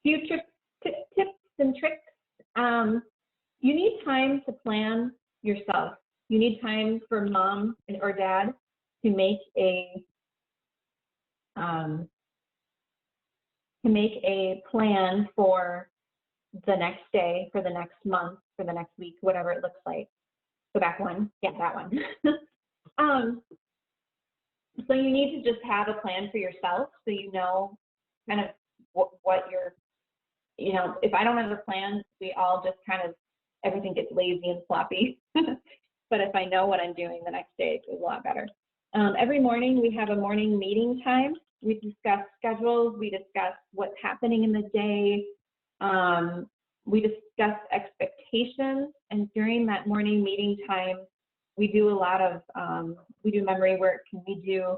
few tips and tricks. You need time to plan yourself. You need time for mom or dad to make a plan for the next day, for the next month, for the next week, whatever it looks like. Go back one, yeah, that one. So you need to just have a plan for yourself, so you know kind of what you're, you know, if I don't have a plan, we all just kind of, everything gets lazy and sloppy. But if I know what I'm doing, the next day it goes a lot better. Every morning we have a morning meeting time. We discuss schedules, we discuss what's happening in the day, we discuss expectations, and during that morning meeting time, we do a lot of, we do memory work, and we do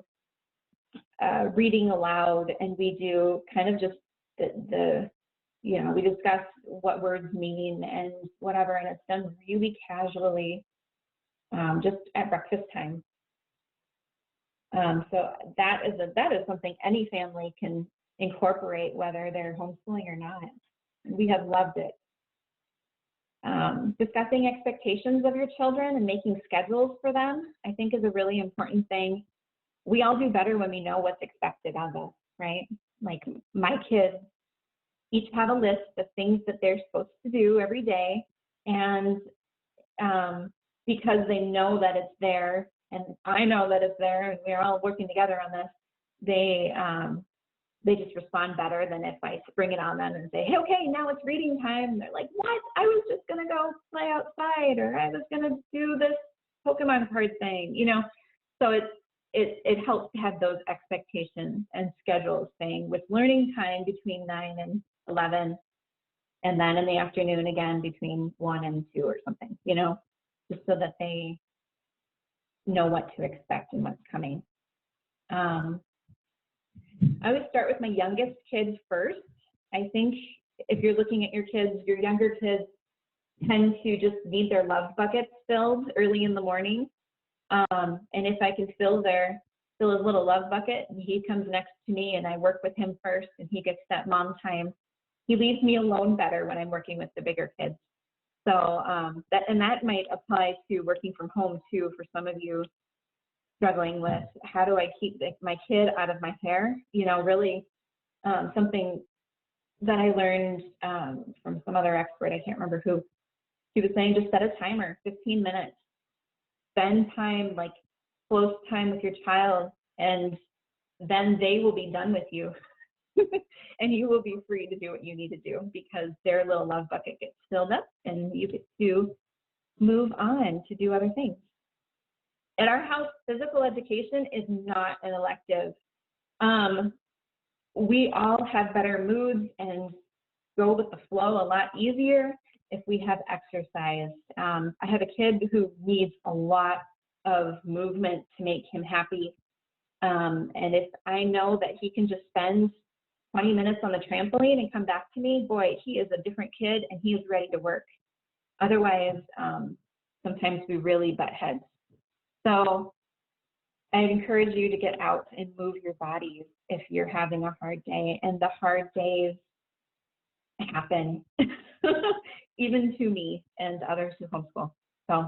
reading aloud, and we do kind of just you know, we discuss what words mean and whatever, and it's done really casually, just at breakfast time. So that is something any family can incorporate, whether they're homeschooling or not. We have loved it. Discussing expectations of your children and making schedules for them, I think, is a really important thing. We all do better when we know what's expected of us, right? Like my kids each have a list of things that they're supposed to do every day, and because they know that it's there, and I know that it's there, and we're all working together on this, they just respond better than if I spring it on them and say, hey, okay, now it's reading time. And they're like, what? I was just going to go play outside, or I was going to do this Pokemon card thing, you know? So it helps to have those expectations and schedules, saying with learning time between 9 and 11, and then in the afternoon again between 1 and 2 or something, you know, just so that they know what to expect and what's coming. I always start with my youngest kids first. I think if you're looking at your kids, your younger kids tend to just need their love buckets filled early in the morning. And if I can fill his little love bucket, and he comes next to me and I work with him first and he gets that mom time, he leaves me alone better when I'm working with the bigger kids. So that might apply to working from home too, for some of you struggling with how do I keep my kid out of my hair. You know, really something that I learned from some other expert, I can't remember who, he was saying just set a timer, 15 minutes. Spend time, like close time with your child, and then they will be done with you. And you will be free to do what you need to do, because their little love bucket gets filled up and you get to move on to do other things. At our house, physical education is not an elective. We all have better moods and go with the flow a lot easier if we have exercise. I have a kid who needs a lot of movement to make him happy. And if I know that he can just spend 20 minutes on the trampoline and come back to me, boy, he is a different kid and he is ready to work. Otherwise, sometimes we really butt heads. So I encourage you to get out and move your bodies if you're having a hard day, and the hard days happen, even to me and others who homeschool. So